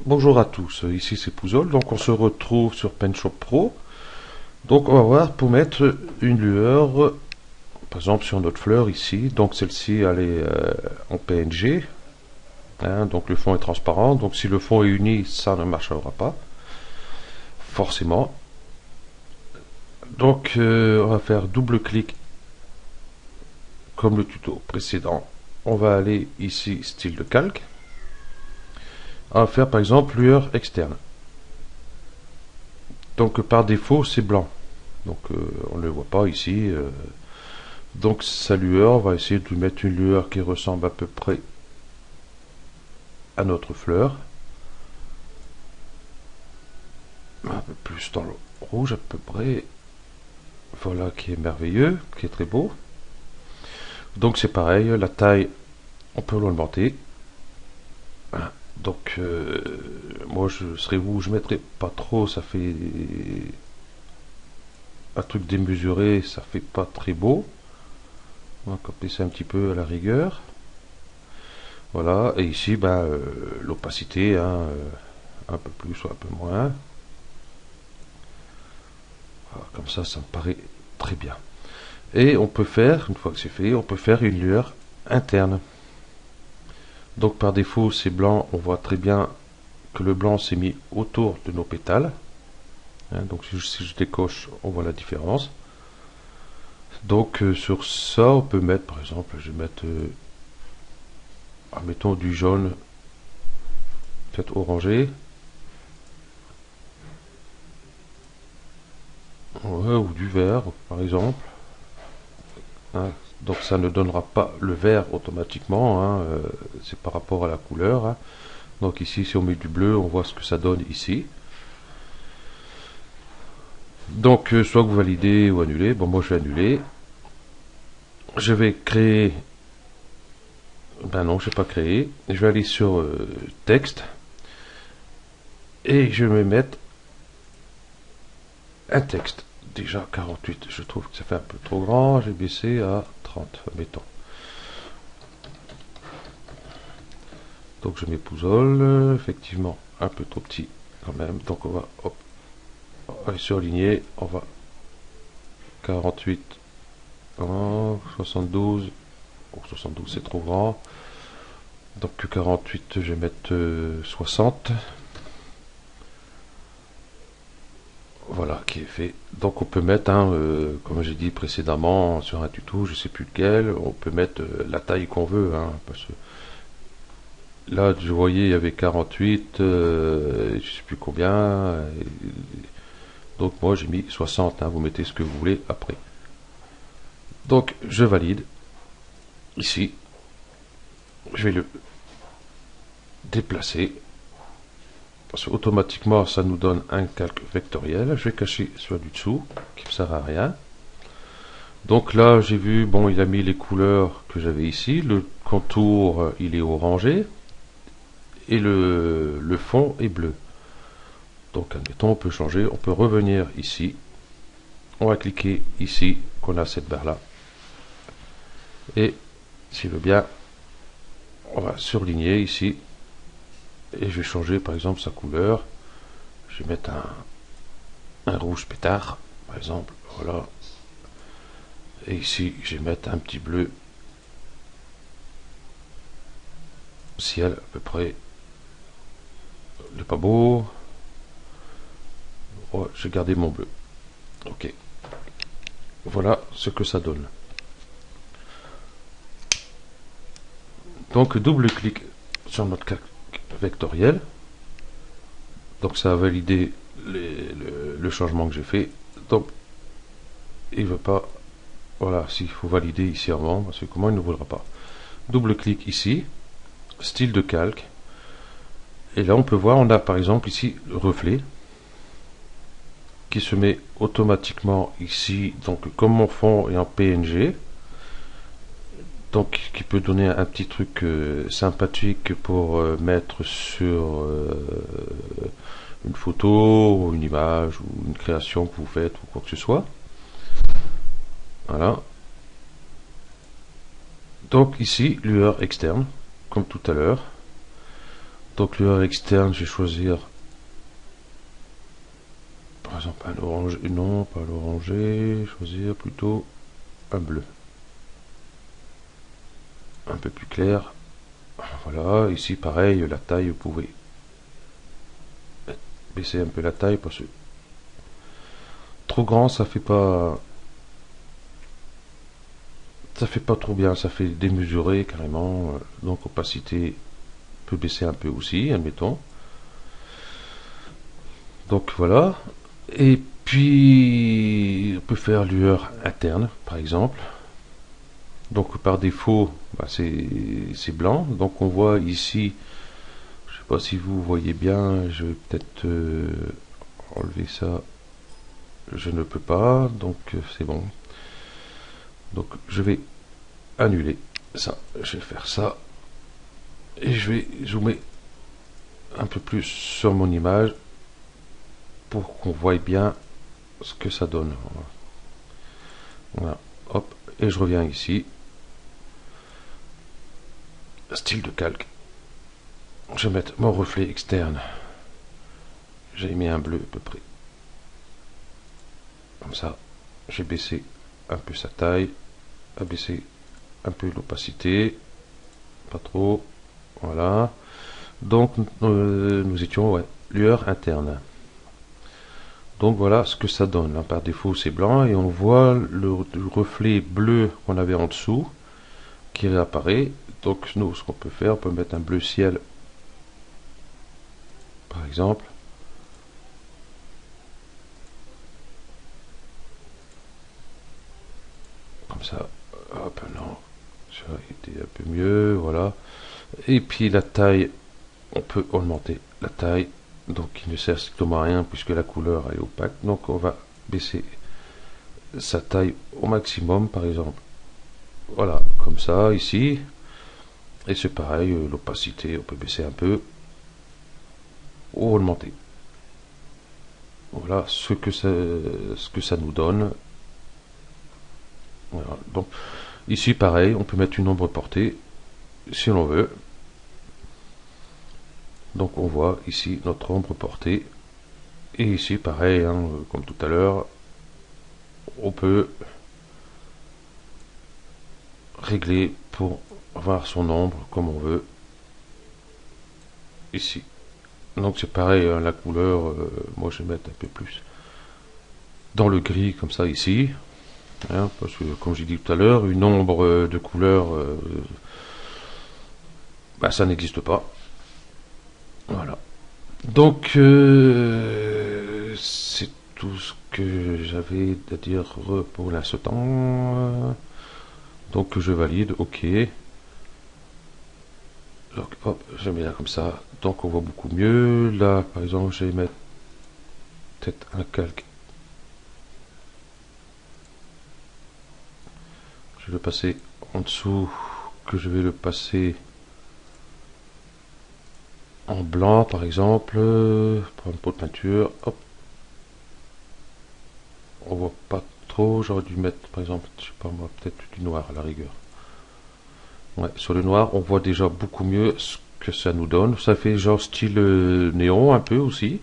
Bonjour à tous, ici c'est Pouzol, donc on se retrouve sur PenShop Pro. Donc on va voir pour mettre une lueur, par exemple sur notre fleur ici, donc celle-ci elle est en PNG, hein, donc le fond est transparent, donc si le fond est uni ça ne marchera pas, forcément. Donc on va faire double clic comme le tuto précédent. On va aller ici style de calque. On va faire par exemple lueur externe. Donc par défaut c'est blanc. Donc on ne le voit pas ici. Donc sa lueur, on va essayer de lui mettre une lueur qui ressemble à peu près à notre fleur. Un peu plus dans le rouge à peu près. Voilà qui est merveilleux, qui est très beau. Donc c'est pareil, la taille, on peut l'augmenter. Donc moi je serais vous, je mettrais pas trop, ça fait un truc démesuré, ça fait pas très beau. On va copier ça un petit peu à la rigueur. Voilà, et ici l'opacité, hein, un peu plus ou un peu moins. Voilà, comme ça me paraît très bien. Et on peut faire, une fois que c'est fait, on peut faire une lueur interne. Donc par défaut c'est blanc, on voit très bien que le blanc s'est mis autour de nos pétales. Hein, donc si je décoche, on voit la différence. Donc sur ça, on peut mettre, par exemple, je vais mettre, mettons du jaune, peut-être orangé. Ouais, ou du vert, par exemple. Hein, donc ça ne donnera pas le vert automatiquement, hein, c'est par rapport à la couleur. Hein. Donc ici, si on met du bleu, on voit ce que ça donne ici. Donc soit vous validez ou annulez. Bon, moi je vais annuler. Je vais créer. Ben non, je vais pas créer. Je vais aller sur texte. Et je vais mettre un texte. Déjà 48, je trouve que ça fait un peu trop grand. J'ai baissé à 30, mettons. Donc je mets Pouzol, effectivement un peu trop petit quand même. Donc on va aller surligner. On va 48, 72. Oh, 72 c'est trop grand. Donc 48, je vais mettre 60. Voilà qui est fait. Donc on peut mettre, hein, comme j'ai dit précédemment sur un tuto, je sais plus lequel, on peut mettre la taille qu'on veut. Hein, parce que là, je voyais, il y avait 48, je sais plus combien. Donc moi j'ai mis 60, hein, vous mettez ce que vous voulez après. Donc je valide. Ici, je vais le déplacer. Parce qu'automatiquement, ça nous donne un calque vectoriel. Je vais cacher celui du dessous, qui ne sert à rien. Donc là, j'ai vu, bon, il a mis les couleurs que j'avais ici. Le contour, il est orangé. Et le fond est bleu. Donc, admettons, on peut changer. On peut revenir ici. On va cliquer ici, qu'on a cette barre-là. Et, s'il veut bien, on va surligner ici. Et je vais changer, par exemple, sa couleur. Je vais mettre un rouge pétard, par exemple. Voilà. Et ici, je vais mettre un petit bleu ciel, à peu près. Il n'est pas beau. Oh, j'ai gardé mon bleu. Ok. Voilà ce que ça donne. Donc, double clic sur notre calque vectoriel. Donc, ça a validé le changement que j'ai fait. Donc, il ne veut pas. Voilà, s'il faut valider ici avant, parce que comment il ne voudra pas. Double clic ici, style de calque. Et là, on peut voir, on a par exemple ici le reflet qui se met automatiquement ici. Donc, comme mon fond est en PNG, donc qui peut donner un petit truc sympathique pour mettre sur une photo, ou une image, ou une création que vous faites, ou quoi que ce soit. Voilà. Donc ici, lueur externe, comme tout à l'heure. Donc lueur externe, je vais choisir par exemple un orange, non pas l'orangé, choisir plutôt un bleu. Un peu plus clair. Voilà, ici pareil, la taille, vous pouvez baisser un peu la taille parce que trop grand ça fait pas trop bien, ça fait démesuré carrément. Donc opacité peut baisser un peu aussi, admettons. Donc voilà. Et puis on peut faire lueur interne par exemple. Donc par défaut bah, c'est blanc. Donc on voit ici, je sais pas si vous voyez bien, je vais peut-être enlever ça. Je ne peux pas, donc c'est bon. Donc je vais annuler ça. Je vais faire ça. Et je vais zoomer un peu plus sur mon image pour qu'on voie bien ce que ça donne. Voilà. Hop. Et je reviens ici. Style de calque. Je vais mettre mon reflet externe. J'ai mis un bleu à peu près. Comme ça. J'ai baissé un peu sa taille. Abaissé un peu l'opacité. Pas trop. Voilà. Donc nous étions lueur interne. Donc voilà ce que ça donne. Par défaut c'est blanc et on voit le reflet bleu qu'on avait en dessous qui réapparaît. Donc nous ce qu'on peut faire, on peut mettre un bleu ciel par exemple. Comme ça. Hop, non. Ça a été un peu mieux. Voilà. Et puis la taille, on peut augmenter la taille. Donc il ne sert strictement à rien puisque la couleur est opaque. Donc on va baisser sa taille au maximum par exemple. Voilà, comme ça ici. Et c'est pareil, l'opacité, on peut baisser un peu ou augmenter. Voilà ce que ça nous donne. Voilà. Donc ici pareil, on peut mettre une ombre portée si l'on veut. Donc on voit ici notre ombre portée. Et ici pareil, hein, comme tout à l'heure, on peut régler pour avoir son ombre comme on veut. Ici. Donc c'est pareil, hein, la couleur, moi je vais mettre un peu plus dans le gris comme ça ici. Hein, parce que comme j'ai dit tout à l'heure, une ombre de couleur, bah, ça n'existe pas. Voilà. Donc c'est tout ce que j'avais à dire pour l'instant. Donc je valide, ok. Donc hop, je mets là comme ça. Donc on voit beaucoup mieux. Là par exemple je vais mettre peut-être un calque. Je vais le passer en dessous, que je vais le passer en blanc par exemple. Pour un pot de peinture. Hop. On voit pas trop. J'aurais dû mettre par exemple, je sais pas moi, peut-être du noir à la rigueur. Ouais, sur le noir, on voit déjà beaucoup mieux ce que ça nous donne. Ça fait genre style néon un peu aussi.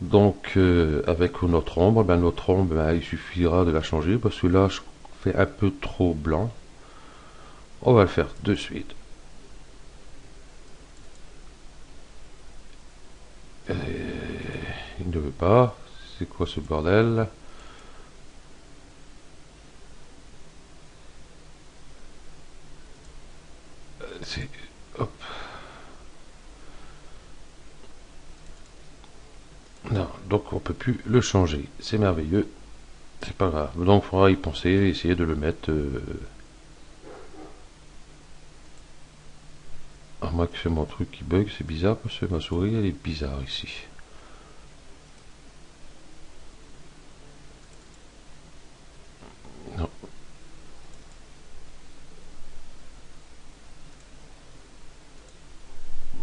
Donc avec notre ombre, il suffira de la changer parce que là je fais un peu trop blanc. On va le faire de suite. Il ne veut pas. C'est quoi ce bordel? Hop. Non, donc on peut plus le changer. C'est merveilleux. C'est pas grave. Donc il faudra y penser, essayer de le mettre. À moins que c'est mon truc qui bug, c'est bizarre parce que ma souris elle est bizarre ici. Non.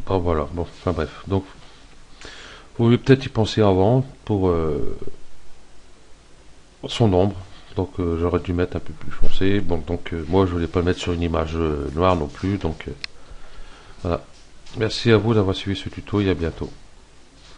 Bon voilà, bon, enfin bref. Donc vous voulez peut-être y penser avant pour son ombre. Donc j'aurais dû mettre un peu plus foncé. Bon, donc moi je voulais pas le mettre sur une image noire non plus. Donc voilà. Merci à vous d'avoir suivi ce tuto et à bientôt.